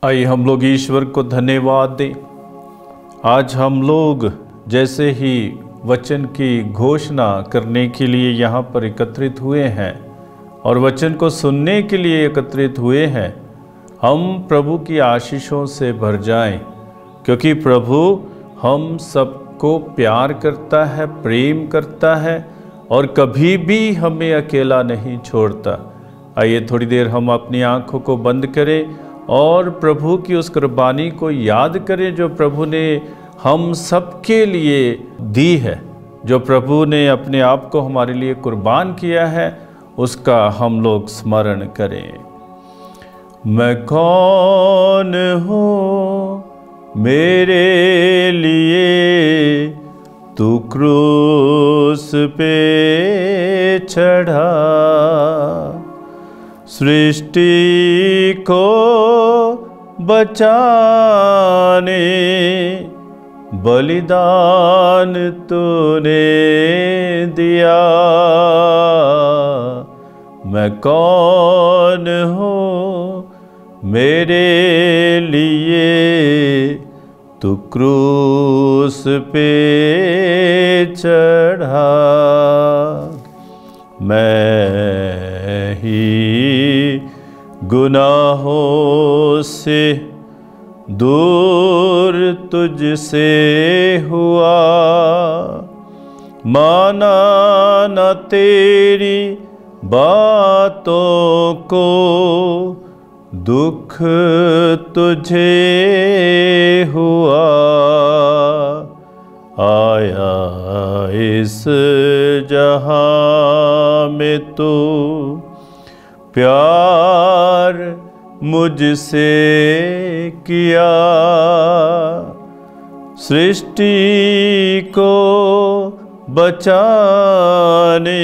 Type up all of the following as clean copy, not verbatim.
आइए हम लोग ईश्वर को धन्यवाद दें। आज हम लोग जैसे ही वचन की घोषणा करने के लिए यहाँ पर एकत्रित हुए हैं और वचन को सुनने के लिए एकत्रित हुए हैं, हम प्रभु की आशीषों से भर जाएं, क्योंकि प्रभु हम सबको प्यार करता है, प्रेम करता है और कभी भी हमें अकेला नहीं छोड़ता। आइए थोड़ी देर हम अपनी आँखों को बंद करें और प्रभु की उस कुर्बानी को याद करें जो प्रभु ने हम सबके लिए दी है, जो प्रभु ने अपने आप को हमारे लिए कुर्बान किया है, उसका हम लोग स्मरण करें। मैं कौन हूँ मेरे लिए तू क्रूस पे चढ़ा, सृष्टि को बचाने बलिदान तूने दिया। मैं कौन हूँ मेरे लिए तू क्रूस पे चढ़ा, मैं ही गुनाहों से दूर तुझसे हुआ, माना न तेरी बातों को, दुख तुझे हुआ। आया इस जहां में तू प्यार मुझसे किया, सृष्टि को बचाने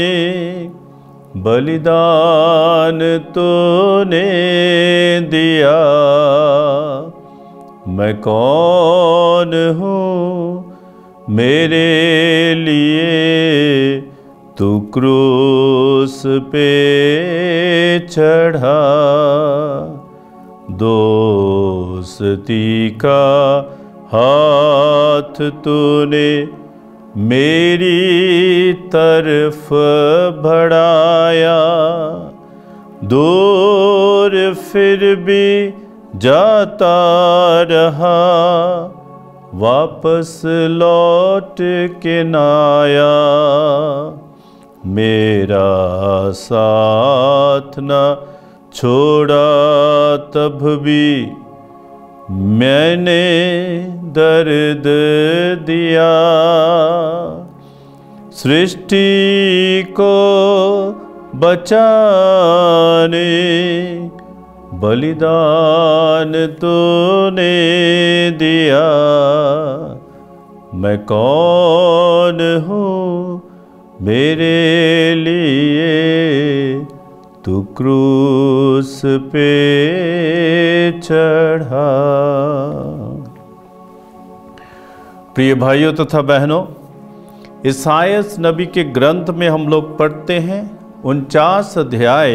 बलिदान तूने दिया। मैं कौन हूँ मेरे लिए तू क्रूस पे चढ़ा, दोस्ती का हाथ तूने मेरी तरफ बढ़ाया, दूर फिर भी जाता रहा, वापस लौट के न आया। मेरा साथ न छोड़ा तब भी मैंने दर्द दिया, सृष्टि को बचाने बलिदान तूने दिया। मैं कौन हूँ मेरे लिए तू क्रूस पे चढ़ा। प्रिय भाइयों तथा बहनों, ईसायास नबी के ग्रंथ में हम लोग पढ़ते हैं 49 अध्याय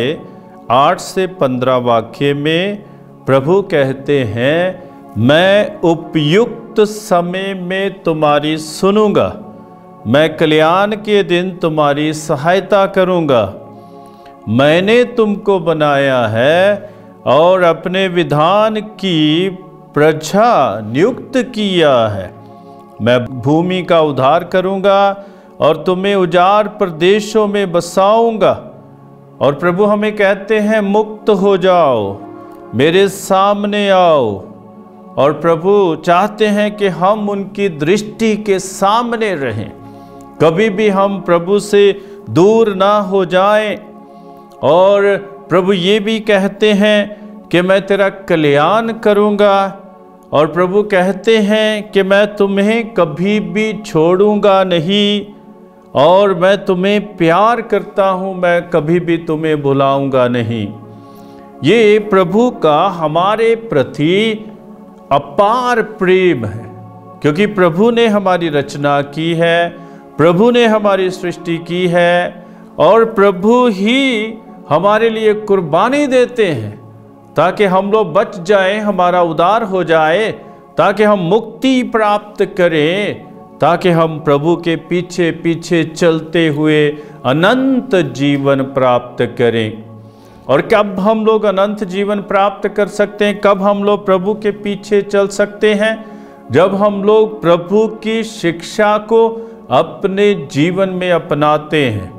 8 से 15 वाक्य में प्रभु कहते हैं, मैं उपयुक्त समय में तुम्हारी सुनूंगा, मैं कल्याण के दिन तुम्हारी सहायता करूंगा। मैंने तुमको बनाया है और अपने विधान की प्रजा नियुक्त किया है। मैं भूमि का उद्धार करूंगा और तुम्हें उजाड़ प्रदेशों में बसाऊंगा। और प्रभु हमें कहते हैं, मुक्त हो जाओ, मेरे सामने आओ। और प्रभु चाहते हैं कि हम उनकी दृष्टि के सामने रहें, कभी भी हम प्रभु से दूर ना हो जाएं। और प्रभु ये भी कहते हैं कि मैं तेरा कल्याण करूंगा। और प्रभु कहते हैं कि मैं तुम्हें कभी भी छोड़ूंगा नहीं, और मैं तुम्हें प्यार करता हूं, मैं कभी भी तुम्हें भुलाऊंगा नहीं। ये प्रभु का हमारे प्रति अपार प्रेम है, क्योंकि प्रभु ने हमारी रचना की है, प्रभु ने हमारी सृष्टि की है और प्रभु ही हमारे लिए कुर्बानी देते हैं। ताकि हम लोग बच जाएं, हमारा उद्धार हो जाए, ताकि हम मुक्ति प्राप्त करें, ताकि हम प्रभु के पीछे पीछे चलते हुए अनंत जीवन प्राप्त करें। और कब हम लोग अनंत जीवन प्राप्त कर सकते हैं, कब हम लोग प्रभु के पीछे चल सकते हैं? जब हम लोग प्रभु की शिक्षा को अपने जीवन में अपनाते हैं।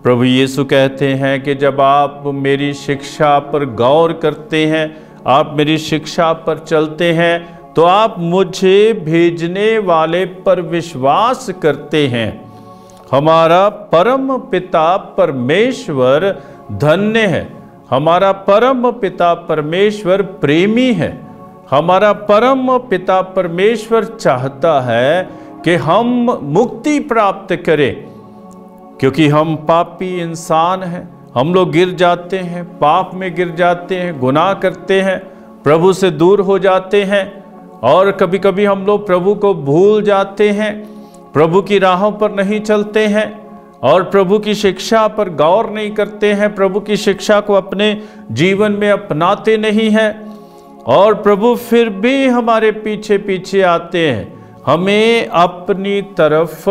प्रभु यीशु कहते हैं कि जब आप मेरी शिक्षा पर गौर करते हैं, आप मेरी शिक्षा पर चलते हैं, तो आप मुझे भेजने वाले पर विश्वास करते हैं। हमारा परम पिता परमेश्वर धन्य है, हमारा परम पिता परमेश्वर प्रेमी है, हमारा परम पिता परमेश्वर चाहता है कि हम मुक्ति प्राप्त करें, क्योंकि हम पापी इंसान हैं। हम लोग गिर जाते हैं, पाप में गिर जाते हैं, गुनाह करते हैं, प्रभु से दूर हो जाते हैं, और कभी कभी हम लोग प्रभु को भूल जाते हैं, प्रभु की राहों पर नहीं चलते हैं, और प्रभु की शिक्षा पर गौर नहीं करते हैं, प्रभु की शिक्षा को अपने जीवन में अपनाते नहीं हैं। और प्रभु फिर भी हमारे पीछे पीछे आते हैं, हमें अपनी तरफ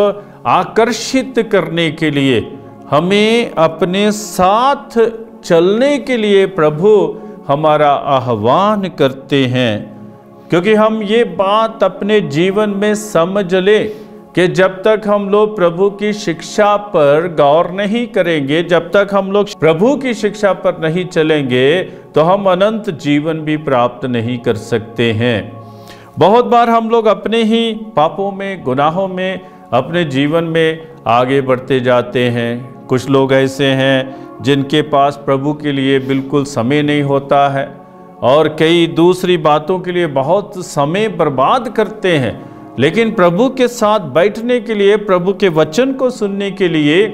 आकर्षित करने के लिए, हमें अपने साथ चलने के लिए प्रभु हमारा आह्वान करते हैं। क्योंकि हम ये बात अपने जीवन में समझ ले कि जब तक हम लोग प्रभु की शिक्षा पर गौर नहीं करेंगे, जब तक हम लोग प्रभु की शिक्षा पर नहीं चलेंगे, तो हम अनंत जीवन भी प्राप्त नहीं कर सकते हैं। बहुत बार हम लोग अपने ही पापों में, गुनाहों में, अपने जीवन में आगे बढ़ते जाते हैं। कुछ लोग ऐसे हैं जिनके पास प्रभु के लिए बिल्कुल समय नहीं होता है, और कई दूसरी बातों के लिए बहुत समय बर्बाद करते हैं, लेकिन प्रभु के साथ बैठने के लिए, प्रभु के वचन को सुनने के लिए,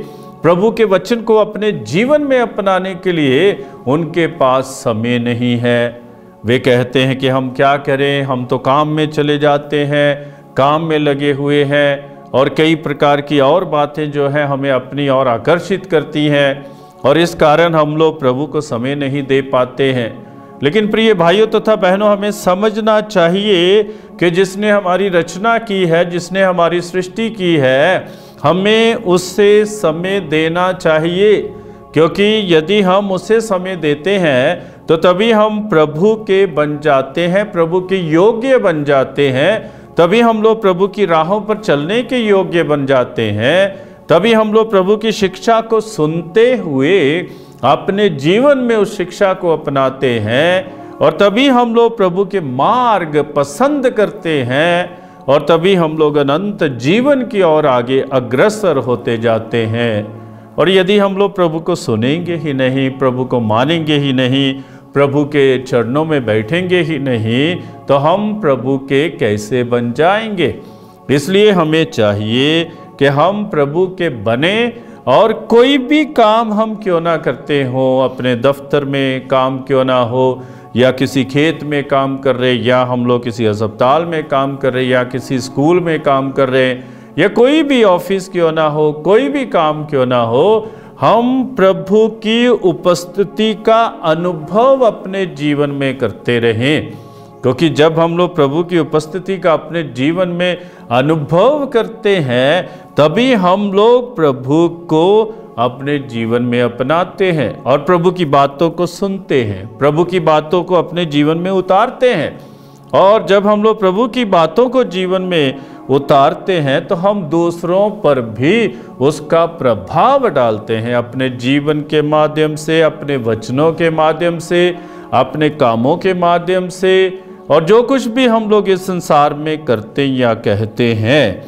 प्रभु के वचन को अपने जीवन में अपनाने के लिए उनके पास समय नहीं है। वे कहते हैं कि हम क्या करें, हम तो काम में चले जाते हैं, काम में लगे हुए हैं, और कई प्रकार की और बातें जो हैं हमें अपनी ओर आकर्षित करती हैं, और इस कारण हम लोग प्रभु को समय नहीं दे पाते हैं। लेकिन प्रिय भाइयों तथा बहनों, हमें समझना चाहिए कि जिसने हमारी रचना की है, जिसने हमारी सृष्टि की है, हमें उससे समय देना चाहिए। क्योंकि यदि हम उसे समय देते हैं तो तभी हम प्रभु के बन जाते हैं, प्रभु के योग्य बन जाते हैं, तभी हम लोग प्रभु की राहों पर चलने के योग्य बन जाते हैं, तभी हम लोग प्रभु की शिक्षा को सुनते हुए अपने जीवन में उस शिक्षा को अपनाते हैं, और तभी हम लोग प्रभु के मार्ग पसंद करते हैं, और तभी हम लोग अनंत जीवन की ओर आगे अग्रसर होते जाते हैं। और यदि हम लोग प्रभु को सुनेंगे ही नहीं, प्रभु को मानेंगे ही नहीं, प्रभु के चरणों में बैठेंगे ही नहीं, तो हम प्रभु के कैसे बन जाएंगे? इसलिए हमें चाहिए कि हम प्रभु के बने, और कोई भी काम हम क्यों ना करते हो, अपने दफ्तर में काम क्यों ना हो, या किसी खेत में काम कर रहे, या हम लोग किसी अस्पताल में काम कर रहे, या किसी स्कूल में काम कर रहे, या कोई भी ऑफिस क्यों ना हो, कोई भी काम क्यों ना हो, हम प्रभु की उपस्थिति का अनुभव अपने जीवन में करते रहें। क्योंकि जब हम लोग प्रभु की उपस्थिति का अपने जीवन में अनुभव करते हैं, तभी हम लोग प्रभु को अपने जीवन में अपनाते हैं, और प्रभु की बातों को सुनते हैं, प्रभु की बातों को अपने जीवन में उतारते हैं। और जब हम लोग प्रभु की बातों को जीवन में उतारते हैं, तो हम दूसरों पर भी उसका प्रभाव डालते हैं, अपने जीवन के माध्यम से, अपने वचनों के माध्यम से, अपने कामों के माध्यम से, और जो कुछ भी हम लोग इस संसार में करते या कहते हैं।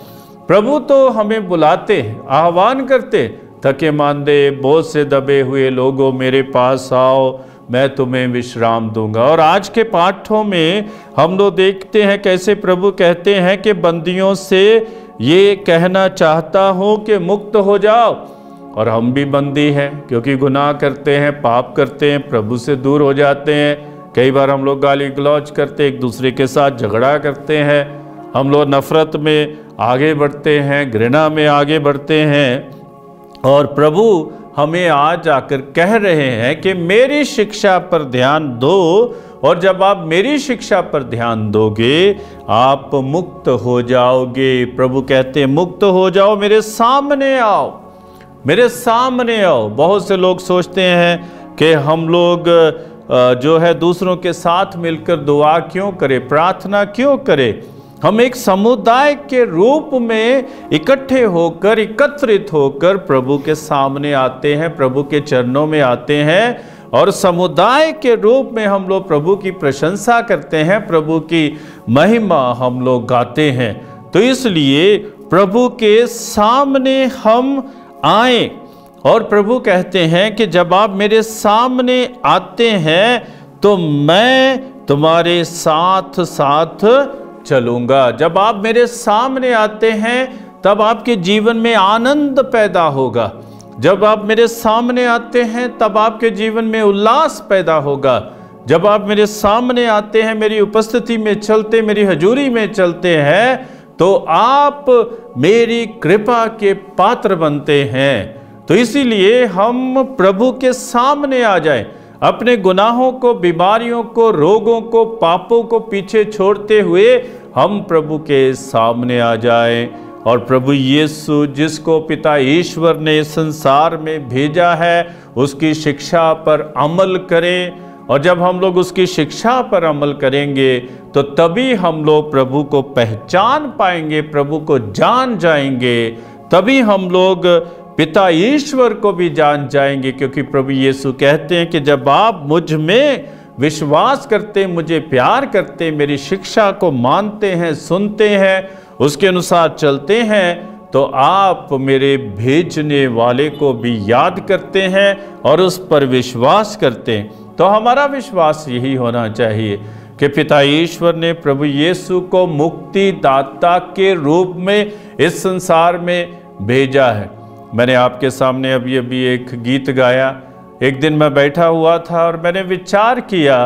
प्रभु तो हमें बुलाते हैं, आह्वान करते, थके मांदे बोझ से दबे हुए लोगों मेरे पास आओ, मैं तुम्हें विश्राम दूंगा। और आज के पाठों में हम लोग देखते हैं कैसे प्रभु कहते हैं कि बंदियों से ये कहना चाहता हूँ कि मुक्त हो जाओ। और हम भी बंदी हैं, क्योंकि गुनाह करते हैं, पाप करते हैं, प्रभु से दूर हो जाते हैं। कई बार हम लोग गाली गलौज करते, एक दूसरे के साथ झगड़ा करते हैं, हम लोग नफरत में आगे बढ़ते हैं, घृणा में आगे बढ़ते हैं। और प्रभु हमें आज आकर कह रहे हैं कि मेरी शिक्षा पर ध्यान दो, और जब आप मेरी शिक्षा पर ध्यान दोगे आप मुक्त हो जाओगे। प्रभु कहते हैं मुक्त हो जाओ, मेरे सामने आओ, मेरे सामने आओ। बहुत से लोग सोचते हैं कि हम लोग जो है दूसरों के साथ मिलकर दुआ क्यों करें, प्रार्थना क्यों करें। हम एक समुदाय के रूप में इकट्ठे होकर, एकत्रित होकर प्रभु के सामने आते हैं, प्रभु के चरणों में आते हैं, और समुदाय के रूप में हम लोग प्रभु की प्रशंसा करते हैं, प्रभु की महिमा हम लोग गाते हैं। तो इसलिए प्रभु के सामने हम आए, और प्रभु कहते हैं कि जब आप मेरे सामने आते हैं तो मैं तुम्हारे साथ साथ चलूंगा। जब आप मेरे सामने आते हैं तब आपके जीवन में आनंद पैदा होगा। जब आप मेरे सामने आते हैं तब आपके जीवन में उल्लास पैदा होगा। जब आप मेरे सामने आते हैं, मेरी उपस्थिति में चलते, मेरी हजूरी में चलते हैं, तो आप मेरी कृपा के पात्र बनते हैं। तो इसीलिए हम प्रभु के सामने आ जाएं, अपने गुनाहों को, बीमारियों को, रोगों को, पापों को पीछे छोड़ते हुए हम प्रभु के सामने आ जाएं, और प्रभु यीशु जिसको पिता ईश्वर ने संसार में भेजा है उसकी शिक्षा पर अमल करें। और जब हम लोग उसकी शिक्षा पर अमल करेंगे तो तभी हम लोग प्रभु को पहचान पाएंगे, प्रभु को जान जाएंगे, तभी हम लोग पिता ईश्वर को भी जान जाएंगे। क्योंकि प्रभु यीशु कहते हैं कि जब आप मुझ में विश्वास करते, मुझे प्यार करते, मेरी शिक्षा को मानते हैं, सुनते हैं, उसके अनुसार चलते हैं, तो आप मेरे भेजने वाले को भी याद करते हैं और उस पर विश्वास करते हैं। तो हमारा विश्वास यही होना चाहिए कि पिता ईश्वर ने प्रभु यीशु को मुक्तिदाता के रूप में इस संसार में भेजा है। मैंने आपके सामने अभी अभी एक गीत गाया। एक दिन मैं बैठा हुआ था और मैंने विचार किया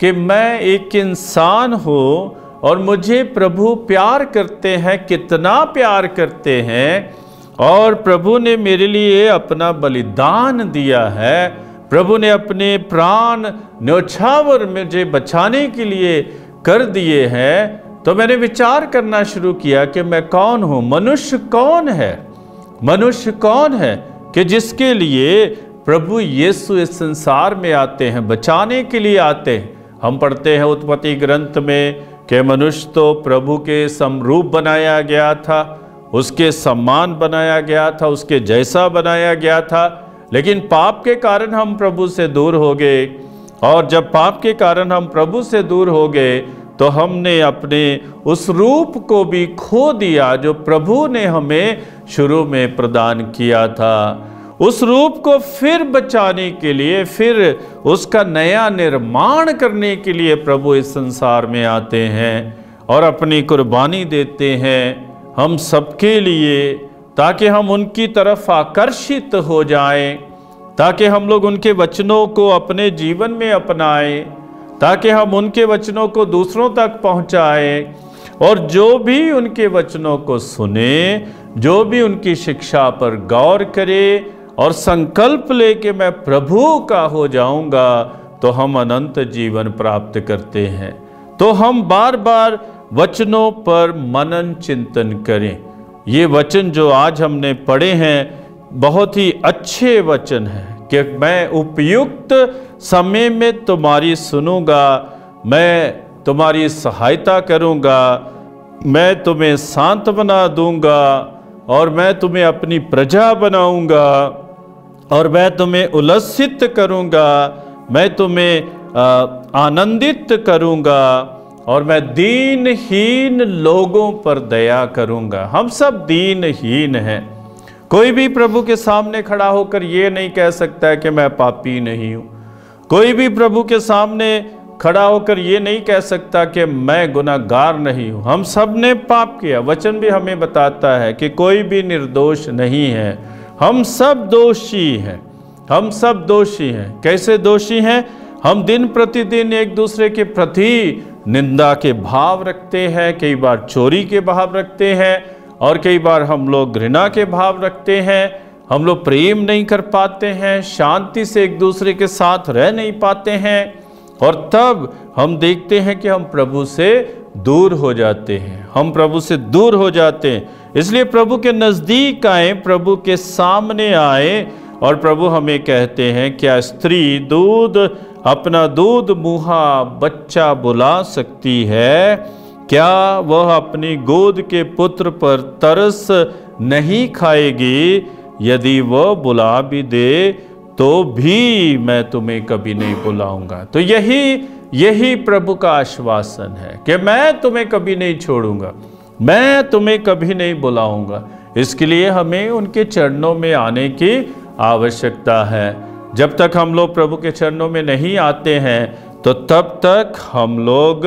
कि मैं एक इंसान हूँ और मुझे प्रभु प्यार करते हैं, कितना प्यार करते हैं, और प्रभु ने मेरे लिए अपना बलिदान दिया है। प्रभु ने अपने प्राण न्योछावर मुझे बचाने के लिए कर दिए हैं। तो मैंने विचार करना शुरू किया कि मैं कौन हूँ, मनुष्य कौन है, मनुष्य कौन है कि जिसके लिए प्रभु यीशु इस संसार में आते हैं, बचाने के लिए आते हैं। हम पढ़ते हैं उत्पत्ति ग्रंथ में कि मनुष्य तो प्रभु के समरूप बनाया गया था, उसके समान बनाया गया था, उसके जैसा बनाया गया था, लेकिन पाप के कारण हम प्रभु से दूर हो गए। और जब पाप के कारण हम प्रभु से दूर हो गए तो हमने अपने उस रूप को भी खो दिया जो प्रभु ने हमें शुरू में प्रदान किया था। उस रूप को फिर बचाने के लिए, फिर उसका नया निर्माण करने के लिए प्रभु इस संसार में आते हैं और अपनी कुर्बानी देते हैं हम सबके लिए, ताकि हम उनकी तरफ आकर्षित हो जाएं, ताकि हम लोग उनके वचनों को अपने जीवन में अपनाएं, ताकि हम उनके वचनों को दूसरों तक पहुंचाएं, और जो भी उनके वचनों को सुने, जो भी उनकी शिक्षा पर गौर करे और संकल्प ले कि मैं प्रभु का हो जाऊंगा, तो हम अनंत जीवन प्राप्त करते हैं। तो हम बार बार वचनों पर मनन चिंतन करें। ये वचन जो आज हमने पढ़े हैं बहुत ही अच्छे वचन हैं कि मैं उपयुक्त समय में तुम्हारी सुनूंगा, मैं तुम्हारी सहायता करूंगा, मैं तुम्हें सांत्वना दूंगा, और मैं तुम्हें अपनी प्रजा बनाऊंगा, और मैं तुम्हें उल्लसित करूंगा, मैं तुम्हें आनंदित करूंगा, और मैं दीनहीन लोगों पर दया करूंगा। हम सब दीनहीन हैं। कोई भी प्रभु के सामने खड़ा होकर ये नहीं कह सकता है कि मैं पापी नहीं हूँ। कोई भी प्रभु के सामने खड़ा होकर ये नहीं कह सकता कि मैं गुनाहगार नहीं हूँ। हम सब ने पाप किया। वचन भी हमें बताता है कि कोई भी निर्दोष नहीं है, हम सब दोषी हैं, हम सब दोषी हैं। कैसे दोषी हैं? हम दिन प्रतिदिन एक दूसरे के प्रति निंदा के भाव रखते हैं, कई बार चोरी के भाव रखते हैं, और कई बार हम लोग घृणा के भाव रखते हैं, हम लोग प्रेम नहीं कर पाते हैं, शांति से एक दूसरे के साथ रह नहीं पाते हैं, और तब हम देखते हैं कि हम प्रभु से दूर हो जाते हैं, हम प्रभु से दूर हो जाते हैं। इसलिए प्रभु के नज़दीक आए, प्रभु के सामने आए, और प्रभु हमें कहते हैं, क्या स्त्री अपना दूध मुहा बच्चा बुला सकती है? क्या वह अपनी गोद के पुत्र पर तरस नहीं खाएगी? यदि वह बुला भी दे तो भी मैं तुम्हें कभी नहीं बुलाऊंगा। तो यही प्रभु का आश्वासन है कि मैं तुम्हें कभी नहीं छोड़ूंगा, मैं तुम्हें कभी नहीं बुलाऊंगा। इसके लिए हमें उनके चरणों में आने की आवश्यकता है। जब तक हम लोग प्रभु के चरणों में नहीं आते हैं तो तब तक हम लोग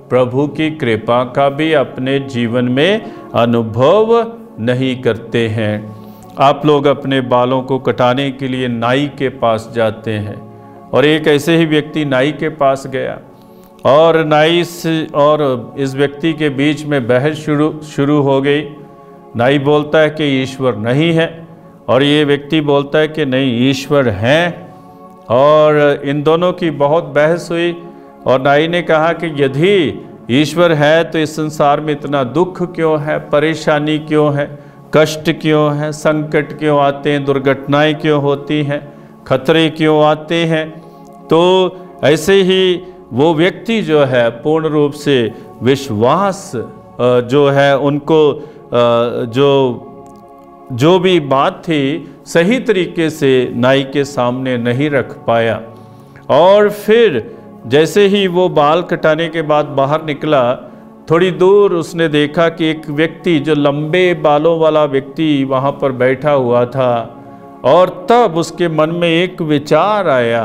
प्रभु की कृपा का भी अपने जीवन में अनुभव नहीं करते हैं। आप लोग अपने बालों को कटाने के लिए नाई के पास जाते हैं, और एक ऐसे ही व्यक्ति नाई के पास गया, और नाई और इस व्यक्ति के बीच में बहस शुरू हो गई। नाई बोलता है कि ईश्वर नहीं है, और ये व्यक्ति बोलता है कि नहीं, ईश्वर हैं। और इन दोनों की बहुत बहस हुई, और नाई ने कहा कि यदि ईश्वर है तो इस संसार में इतना दुख क्यों है, परेशानी क्यों है, कष्ट क्यों है, संकट क्यों आते हैं, दुर्घटनाएं क्यों होती हैं, खतरे क्यों आते हैं। तो ऐसे ही वो व्यक्ति जो है पूर्ण रूप से विश्वास जो है उनको जो भी बात थी सही तरीके से नाई के सामने नहीं रख पाया। और फिर जैसे ही वो बाल कटाने के बाद बाहर निकला, थोड़ी दूर उसने देखा कि एक व्यक्ति, जो लंबे बालों वाला व्यक्ति वहाँ पर बैठा हुआ था, और तब उसके मन में एक विचार आया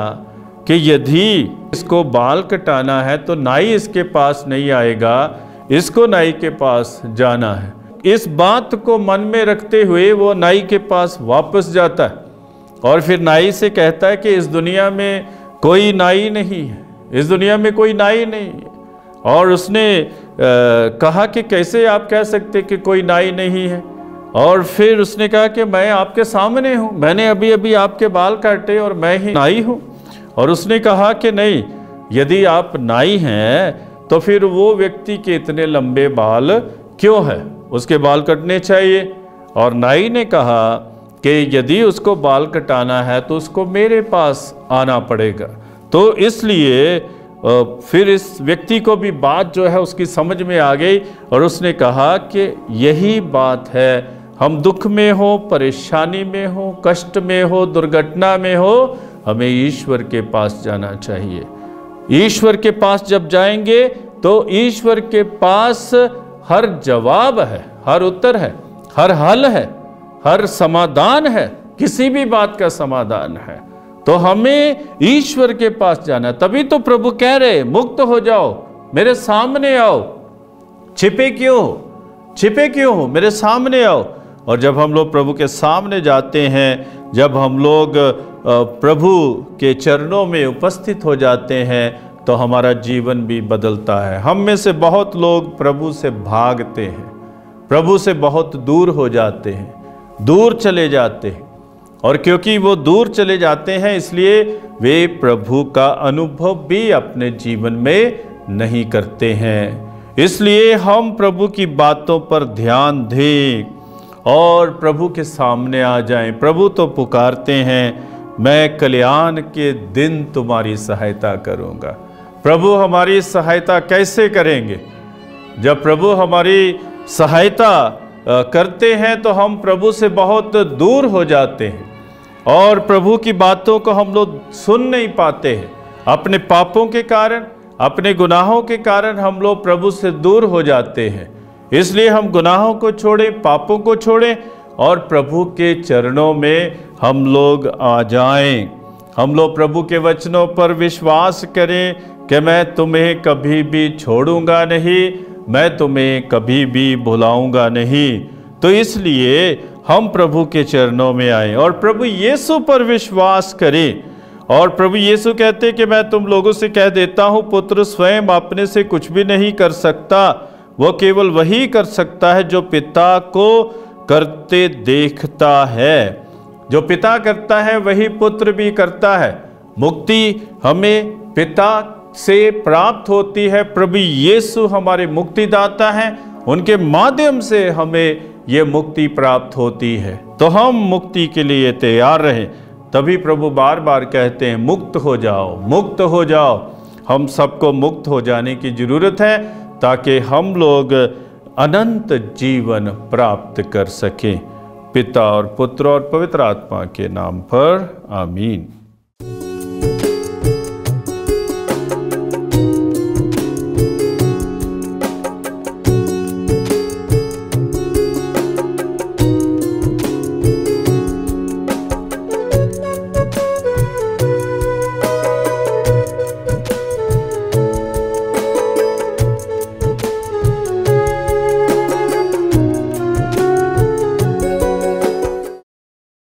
कि यदि इसको बाल कटाना है तो नाई इसके पास नहीं आएगा, इसको नाई के पास जाना है। इस बात को मन में रखते हुए वो नाई के पास वापस जाता है, और फिर नाई से कहता है कि इस दुनिया में कोई नाई नहीं है, इस दुनिया में कोई नाई नहीं है। और उसने कहा कि कैसे आप कह सकते कि कोई नाई नहीं है? और फिर उसने कहा कि मैं आपके सामने हूँ, मैंने अभी अभी आपके बाल काटे और मैं ही नाई हूँ। और उसने कहा कि नहीं, यदि आप नाई हैं तो फिर वो व्यक्ति के इतने लंबे बाल क्यों है, उसके बाल कटने चाहिए। और नाई ने कहा कि यदि उसको बाल कटाना है तो उसको मेरे पास आना पड़ेगा। तो इसलिए फिर इस व्यक्ति को भी बात जो है उसकी समझ में आ गई, और उसने कहा कि यही बात है, हम दुख में हो, परेशानी में हो, कष्ट में हो, दुर्घटना में हो, हमें ईश्वर के पास जाना चाहिए। ईश्वर के पास जब जाएंगे तो ईश्वर के पास हर जवाब है, हर उत्तर है, हर हल है, हर समाधान है, किसी भी बात का समाधान है। तो हमें ईश्वर के पास जाना। तभी तो प्रभु कह रहे, मुक्त हो जाओ, मेरे सामने आओ, छिपे क्यों हो, छिपे क्यों हो, मेरे सामने आओ। और जब हम लोग प्रभु के सामने जाते हैं, जब हम लोग प्रभु के चरणों में उपस्थित हो जाते हैं, तो हमारा जीवन भी बदलता है। हम में से बहुत लोग प्रभु से भागते हैं, प्रभु से बहुत दूर हो जाते हैं, दूर चले जाते हैं। और क्योंकि वो दूर चले जाते हैं, इसलिए वे प्रभु का अनुभव भी अपने जीवन में नहीं करते हैं। इसलिए हम प्रभु की बातों पर ध्यान दें और प्रभु के सामने आ जाएं। प्रभु तो पुकारते हैं, मैं कल्याण के दिन तुम्हारी सहायता करूंगा। प्रभु हमारी सहायता कैसे करेंगे? जब प्रभु हमारी सहायता करते हैं तो हम प्रभु से बहुत दूर हो जाते हैं, और प्रभु की बातों को हम लोग सुन नहीं पाते हैं। अपने पापों के कारण, अपने गुनाहों के कारण हम लोग प्रभु से दूर हो जाते हैं। इसलिए हम गुनाहों को छोड़ें, पापों को छोड़ें, और प्रभु के चरणों में हम लोग आ जाएं। हम लोग प्रभु के वचनों पर विश्वास करें कि मैं तुम्हें कभी भी छोड़ूंगा नहीं, मैं तुम्हें कभी भी भुलाऊंगा नहीं। तो इसलिए हम प्रभु के चरणों में आए और प्रभु यीशु पर विश्वास करें। और प्रभु यीशु कहते कि मैं तुम लोगों से कह देता हूँ, पुत्र स्वयं अपने से कुछ भी नहीं कर सकता, वो केवल वही कर सकता है जो पिता को करते देखता है। जो पिता करता है वही पुत्र भी करता है। मुक्ति हमें पिता से प्राप्त होती है। प्रभु यीशु हमारे मुक्तिदाता हैं, उनके माध्यम से हमें ये मुक्ति प्राप्त होती है। तो हम मुक्ति के लिए तैयार रहें। तभी प्रभु बार बार कहते हैं मुक्त हो जाओ, मुक्त हो जाओ। हम सबको मुक्त हो जाने की जरूरत है ताकि हम लोग अनंत जीवन प्राप्त कर सकें। पिता और पुत्र और पवित्र आत्मा के नाम पर आमीन।